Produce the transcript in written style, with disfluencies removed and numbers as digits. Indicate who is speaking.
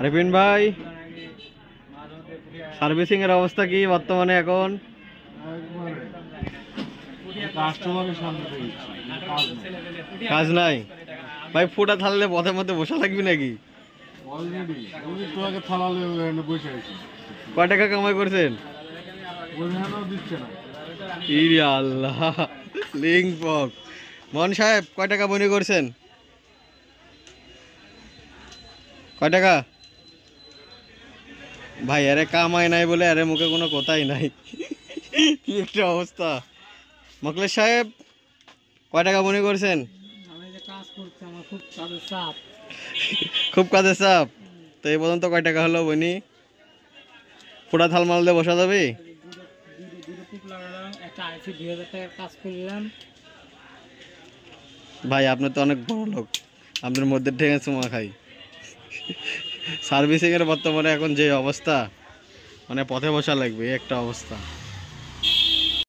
Speaker 1: আরিফিন ভাই, সার্ভিসিং এর অবস্থা কি বর্তমানে এখন? কাজ নাই ভাই, ফুটা থাললে পথের মধ্যে বসা লাগবে নাকি? কয় টাকা কামাই করছেন? ইরে আল্লাহ, লিং পক। মোহন সাহেব কয় টাকা বনি করছেন? কয় টাকা? ভাই আরে কামাই নাই বলে আরে মুখে কোনো কথাই নাই। কি একটা অবস্থা। মকলেশ সাহেব কয় টাকা বনি করছেন? খুব কাজের চাপ। তো এই পর্যন্ত কয় টাকা হলো বনি? ফুটা থাল মাল দিয়ে বসা যাবে? ভাই আপনি তো অনেক বড় লোক, আপনার মধ্যে ঠেঙে চুমা খাই। সার্ভিসিং এর বর্তমানে এখন যে অবস্থা, মানে পথে বসা লাগবে একটা অবস্থা।